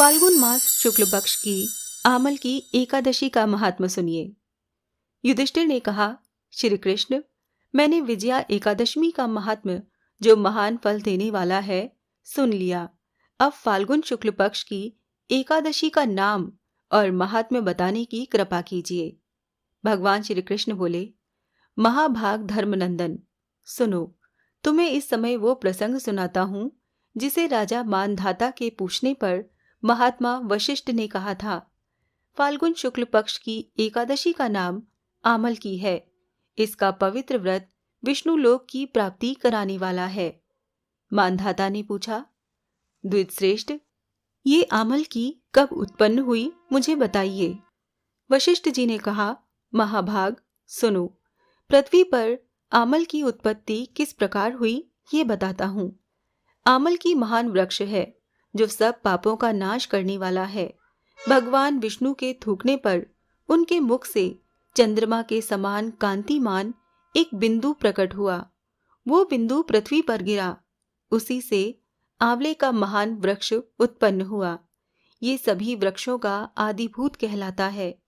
फाल्गुन मास शुक्ल पक्ष की आमल की एकादशी का महात्म सुनिए। युधिष्ठिर ने कहा, श्री कृष्ण, मैंने विजया एकादशी का महात्म, जो महान फल देने वाला है, सुन लिया। अब फाल्गुन शुक्ल पक्ष की एकादशी का नाम और महात्म्य बताने की कृपा कीजिए। भगवान श्री कृष्ण बोले, महाभाग धर्मनंदन, सुनो, तुम्हें इस समय वो प्रसंग सुनाता हूं जिसे राजा मानधाता के पूछने पर महात्मा वशिष्ठ ने कहा था। फाल्गुन शुक्ल पक्ष की एकादशी का नाम आमल की है। इसका पवित्र व्रत विष्णु लोक की प्राप्ति कराने वाला है। मानधाता ने पूछा, द्विजश्रेष्ठ, ये आमल की कब उत्पन्न हुई, मुझे बताइए। वशिष्ठ जी ने कहा, महाभाग, सुनो, पृथ्वी पर आमल की उत्पत्ति किस प्रकार हुई, ये बताता हूं। आमल की महान वृक्ष है, जो सब पापों का नाश करने वाला है। भगवान विष्णु के थूकने पर उनके मुख से चंद्रमा के समान कांतिमान एक बिंदु प्रकट हुआ। वो बिंदु पृथ्वी पर गिरा। उसी से आंवले का महान वृक्ष उत्पन्न हुआ। ये सभी वृक्षों का आदिभूत कहलाता है।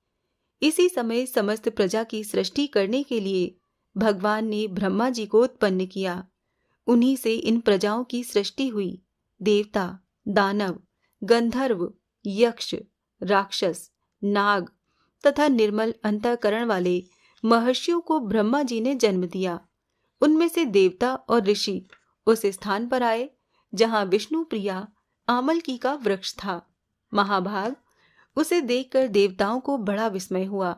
इसी समय समस्त प्रजा की सृष्टि करने के लिए भगवान ने ब्रह्मा जी को उत्पन्न किया। उन्हीं से इन प्रजाओं की सृष्टि हुई। देवता, दानव, गंधर्व, यक्ष, राक्षस, नाग तथा निर्मल अंतःकरण वाले महर्षियों को ब्रह्मा जी ने जन्म दिया। उनमें से देवता और ऋषि उस स्थान पर आए जहां विष्णु प्रिया आमलकी का वृक्ष था। महाभाग, उसे देखकर देवताओं को बड़ा विस्मय हुआ।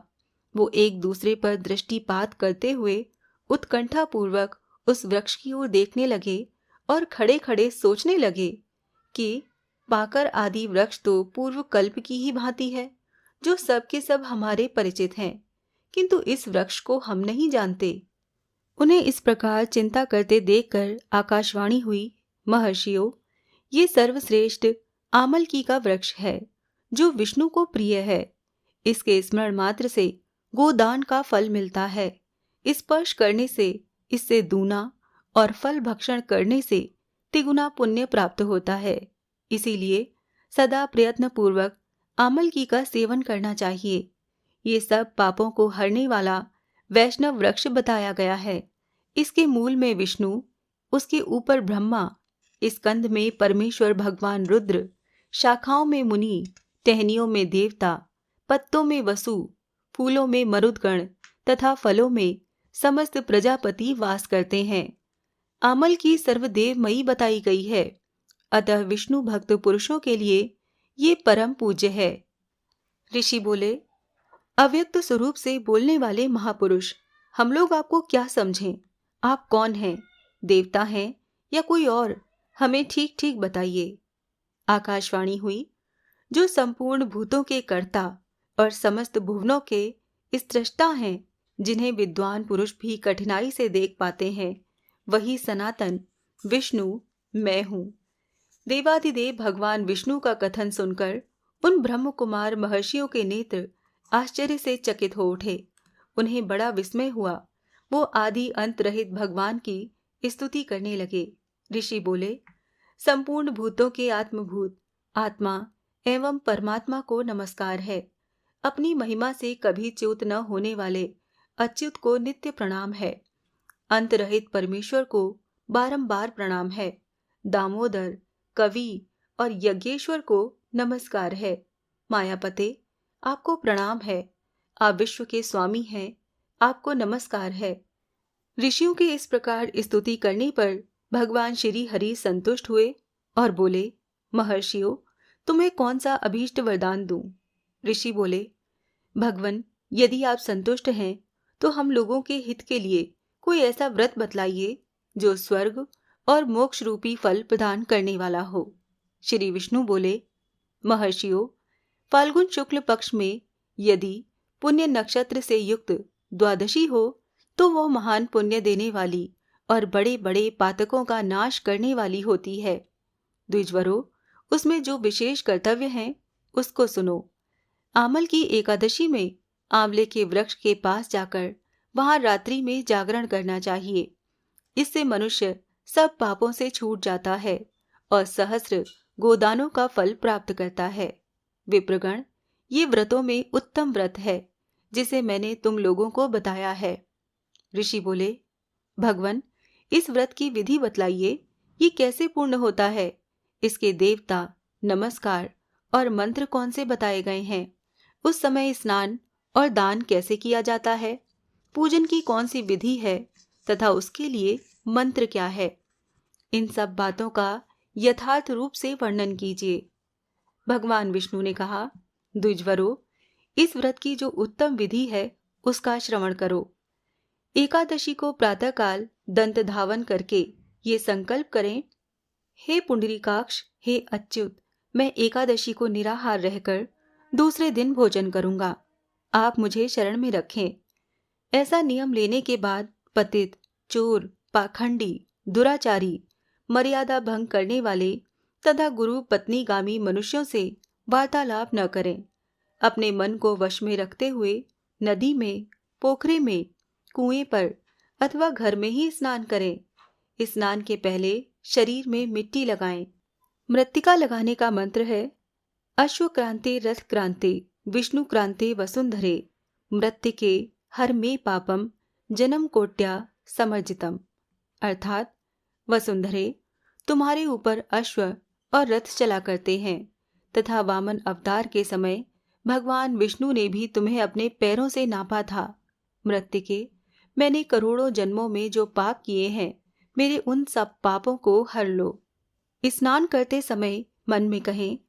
वो एक दूसरे पर दृष्टिपात करते हुए उत्कंठापूर्वक उस वृक्ष की ओर देखने लगे और खड़े खड़े सोचने लगे कि पाकर आदि वृक्ष तो पूर्व कल्प की ही भांति है, जो सब के सब हमारे परिचित हैं, किंतु इस वृक्ष को हम नहीं जानते। उन्हें इस प्रकार चिंता करते देखकर आकाशवाणी हुई, महर्षियों, ये सर्वश्रेष्ठ आमलकी का वृक्ष है, जो विष्णु को प्रिय है। इसके स्मरण मात्र से गोदान का फल मिलता है। स्पर्श करने से इससे दूना और फल भक्षण करने से तिगुना पुण्य प्राप्त होता है। इसीलिए सदा प्रयत्न पूर्वक आमलकी का सेवन करना चाहिए। ये सब पापों को हरने वाला वैष्णव वृक्ष बताया गया है। इसके मूल में विष्णु, उसके ऊपर ब्रह्मा, इस कंद में परमेश्वर भगवान रुद्र, शाखाओं में मुनि, टहनियों में देवता, पत्तों में वसु, फूलों में मरुदगण तथा फलों में समस्त प्रजापति वास करते हैं। आमल की सर्वदेवमयी बताई गई है। अतः विष्णु भक्त पुरुषों के लिए ये परम पूज्य है। ऋषि बोले, अव्यक्त स्वरूप से बोलने वाले महापुरुष, हम लोग आपको क्या समझें? आप कौन हैं? देवता हैं या कोई और? हमें ठीक ठीक बताइए। आकाशवाणी हुई, जो संपूर्ण भूतों के कर्ता और समस्त भुवनों के स्रष्टा हैं, जिन्हें विद्वान पुरुष भी कठिनाई से देख पाते हैं, वही सनातन विष्णु मैं हूं। देवादिदेव भगवान विष्णु का कथन सुनकर उन ब्रह्म कुमार महर्षियों के नेत्र आश्चर्य से चकित हो उठे। उन्हें बड़ा विस्मय हुआ। वो आदि अंत रहित भगवान की स्तुति करने लगे। ऋषि बोले, संपूर्ण भूतों के आत्मभूत आत्मा एवं परमात्मा को नमस्कार है। अपनी महिमा से कभी च्युत न होने वाले अच्युत को नित्य प्रणाम है। अंत रहित परमेश्वर को बारंबार प्रणाम है। दामोदर, कवि और यज्ञेश्वर को नमस्कार है। मायापते, आपको प्रणाम है। आप विश्व के स्वामी हैं, आपको नमस्कार है। ऋषियों के इस प्रकार स्तुति करने पर भगवान श्री हरि संतुष्ट हुए और बोले, महर्षियों, तुम्हें कौन सा अभीष्ट वरदान दूं? ऋषि बोले, भगवन, यदि आप संतुष्ट हैं तो हम लोगों के हित के लिए कोई ऐसा व्रत बतलाइए जो स्वर्ग और मोक्ष रूपी फल प्रदान करने वाला हो। श्री विष्णु बोले, महर्षियों, फाल्गुन शुक्ल पक्ष में यदि पुण्य नक्षत्र से युक्त द्वादशी हो तो वो महान पुण्य देने वाली और बड़े बड़े पातकों का नाश करने वाली होती है। द्विजवरों, उसमें जो विशेष कर्तव्य हैं उसको सुनो। आमल की एकादशी में आंवले के वृक्ष के पास जाकर वहां रात्रि में जागरण करना चाहिए। इससे मनुष्य सब पापों से छूट जाता है और सहस्र गोदानों का फल प्राप्त करता है। विप्रगण, ये व्रतों में उत्तम व्रत है जिसे मैंने तुम लोगों को बताया है। ऋषि बोले, भगवन, इस व्रत की विधि बतलाइए, ये कैसे पूर्ण होता है? इसके देवता, नमस्कार और मंत्र कौन से बताए गए हैं? उस समय स्नान और दान कैसे किया जाता है? पूजन की कौन सी विधि है तथा उसके लिए मंत्र क्या है? इन सब बातों का यथार्थ रूप से वर्णन कीजिए। भगवान विष्णु ने कहा, द्विजवरो, इस व्रत की जो उत्तम विधि है उसका श्रवण करो। एकादशी को प्रातःकाल दंत धावन करके ये संकल्प करें, हे पुंडरीकाक्ष, हे अच्युत, मैं एकादशी को निराहार रहकर दूसरे दिन भोजन करूंगा, आप मुझे शरण में रखें। ऐसा नियम लेने के बाद पतित, चोर, पाखंडी, दुराचारी, मर्यादा भंग करने वाले तथा गुरु पत्नीगामी मनुष्यों से वार्तालाप न करें। अपने मन को वश में रखते हुए नदी में, पोखरे में, कुएं पर अथवा घर में ही स्नान करें। स्नान के पहले शरीर में मिट्टी लगाएं। मृत्तिका लगाने का मंत्र है, अश्वक्रांते रथ क्रांते विष्णु क्रांते वसुंधरे मृत्तिके हर में पापम जन्म कोट्या समर्जितम। अर्थात, वसुंधरे, तुम्हारे ऊपर अश्व और रथ चला करते हैं तथा वामन अवतार के समय भगवान विष्णु ने भी तुम्हें अपने पैरों से नापा था। मृत्तिके, मैंने करोड़ों जन्मों में जो पाप किए हैं, मेरे उन सब पापों को हर लो। स्नान करते समय मन में कहें,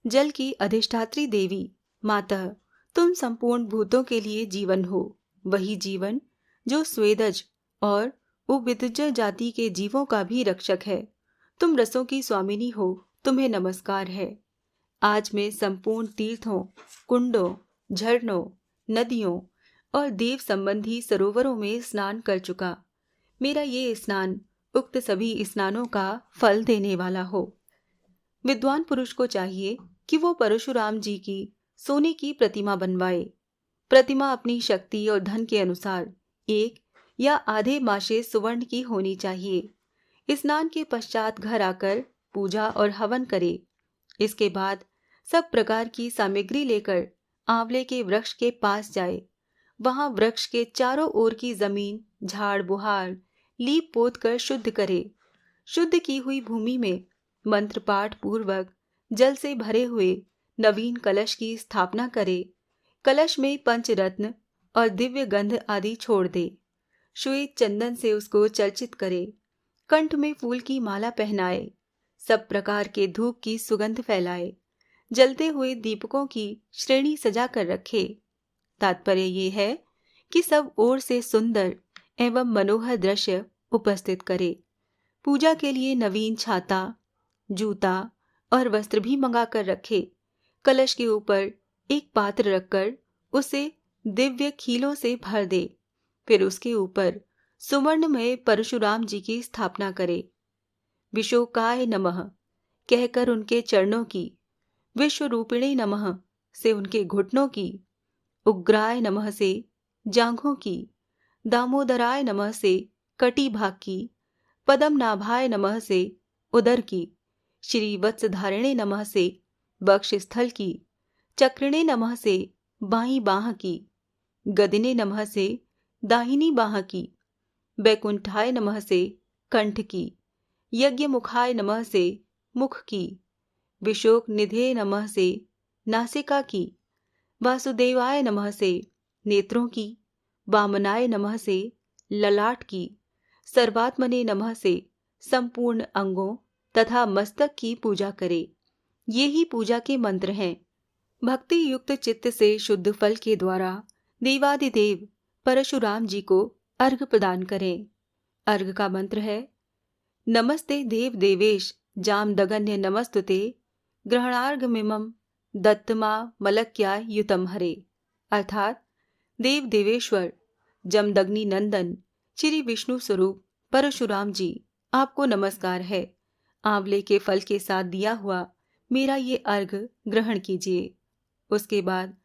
जल की अधिष्ठात्री देवी, माता, तुम संपूर्ण भूतों के लिए जीवन हो, वही जीवन जो स्वेदज और उविदज जाति के जीवों का भी रक्षक है। तुम रसों की स्वामिनी हो, तुम्हें नमस्कार है। आज मैं संपूर्ण तीर्थों, कुंडों, झरनों, नदियों और देव संबंधी सरोवरों में स्नान कर चुका। मेरा ये स्नान उक्त सभी स्नानों का फल देने वाला हो। विद्वान पुरुष को चाहिए कि वो परशुराम जी की सोने की प्रतिमा बनवाए। प्रतिमा अपनी शक्ति और धन के अनुसार 1 या आधे माशे सुवर्ण की होनी चाहिए। स्नान के पश्चात घर आकर पूजा और हवन करे। इसके बाद सब प्रकार की सामग्री लेकर आंवले के वृक्ष के पास जाए। वहां वृक्ष के चारों ओर की जमीन झाड़ बुहार लीप पोत कर शुद्ध करे। शुद्ध की हुई भूमि में मंत्र पाठ पूर्वक जल से भरे हुए नवीन कलश की स्थापना करे। कलश में पंचरत्न और दिव्य गंध आदि छोड़ दे। श्वेत चंदन से उसको चर्चित करे। कंठ में फूल की माला पहनाए। सब प्रकार के धूप की सुगंध फैलाए। जलते हुए दीपकों की श्रेणी सजा कर रखे। तात्पर्य ये है कि सब ओर से सुंदर एवं मनोहर दृश्य उपस्थित करे। पूजा के लिए नवीन छाता, जूता और वस्त्र भी मंगा कर रखे। कलश के ऊपर एक पात्र रखकर उसे दिव्य खीलों से भर दे। फिर उसके ऊपर सुवर्ण में परशुराम जी की स्थापना करे। विशोकाय नमः कहकर उनके चरणों की, विश्वरूपिणे नमः से उनके घुटनों की, उग्राय नमः से जांघों की, दामोदराय नमः से कटी भाग की, पद्मनाभाय नमः से उदर की, श्री वत्सधारिणे नमः से वक्ष स्थल की, चक्रिणे नमः से बाईं बाह की, गदिने नमः से दाहिनी बाह की, बैकुंठाय नमः से कंठ की, यज्ञ मुखाय नमः से मुख की, विशोक निधे नमः से नासिका की, वासुदेवाय नमः से नेत्रों की, वामनाय नमः से ललाट की, सर्वात्मने नमः से संपूर्ण अंगों तथा मस्तक की पूजा करे। ये ही पूजा के मंत्र हैं। भक्ति युक्त चित्त से शुद्ध फल के द्वारा देवादिदेव परशुराम जी को अर्घ प्रदान करें। अर्घ का मंत्र है, नमस्ते देव देवेश जामदगन्य नमस्तुते ग्रहणार्घमिमं दत्तमा मलक्या युतम हरे। अर्थात, देव देवेश्वर जमदग्नि नंदन श्री विष्णु स्वरूप परशुराम जी, आपको नमस्कार है। आंवले के फल के साथ दिया हुआ मेरा ये अर्घ ग्रहण कीजिए। उसके बाद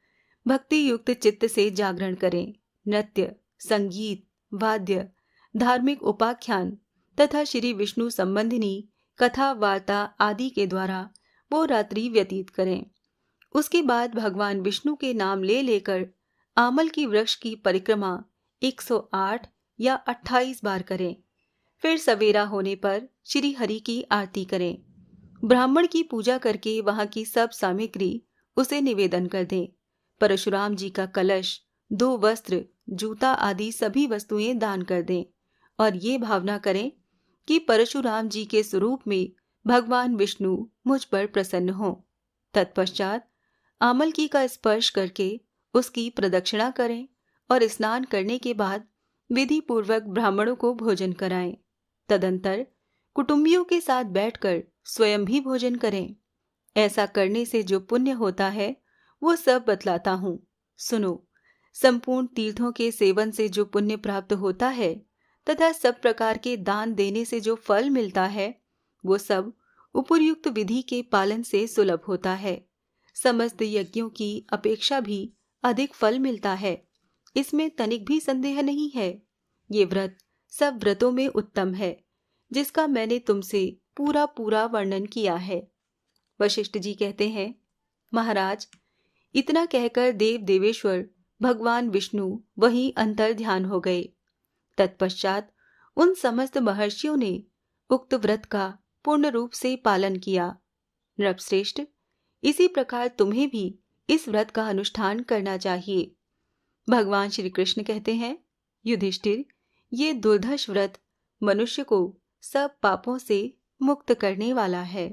भक्ति युक्त चित्त से जागरण करें। नृत्य, संगीत, वाद्य, धार्मिक उपाख्यान तथा श्री विष्णु संबंधिनी कथा वार्ता आदि के द्वारा वो रात्रि व्यतीत करें। उसके बाद भगवान विष्णु के नाम ले लेकर आमल की वृक्ष की परिक्रमा 108 या 28 बार करें। फिर सवेरा होने पर श्री हरि की आरती करें। ब्राह्मण की पूजा करके वहां की सब सामग्री उसे निवेदन कर दें। परशुराम जी का कलश, 2 वस्त्र, जूता आदि सभी वस्तुएं दान कर दें और ये भावना करें कि परशुराम जी के स्वरूप में भगवान विष्णु मुझ पर प्रसन्न हो। तत्पश्चात आमल की का स्पर्श करके उसकी प्रदक्षिणा करें और स्नान करने के बाद विधि पूर्वक ब्राह्मणों को भोजन कराएं। तदंतर कुटुंबियों के साथ बैठकर स्वयं भी भोजन करें। ऐसा करने से जो पुण्य होता है वो सब बतलाता हूँ, सुनो। संपूर्ण तीर्थों के सेवन से जो पुण्य प्राप्त होता है तथा सब प्रकार के दान देने से जो फल मिलता है वो सब उपर्युक्त विधि के पालन से सुलभ होता है। समस्त यज्ञों की अपेक्षा भी अधिक फल मिलता है, इसमें तनिक भी संदेह नहीं है। ये व्रत सब व्रतों में उत्तम है, जिसका मैंने तुमसे पूरा पूरा वर्णन किया है। वशिष्ठ जी कहते हैं, महाराज, इतना कहकर देव देवेश्वर भगवान विष्णु वहीं अंतर ध्यान हो गए। तत्पश्चात उन समस्त महर्षियों ने उक्त व्रत का पूर्ण रूप से पालन किया। नृपश्रेष्ठ, इसी प्रकार तुम्हें भी इस व्रत का अनुष्ठान करना चाहिए। भगवान श्री कृष्ण कहते हैं, युधिष्ठिर, ये दुर्धर्ष व्रत मनुष्य को सब पापों से मुक्त करने वाला है।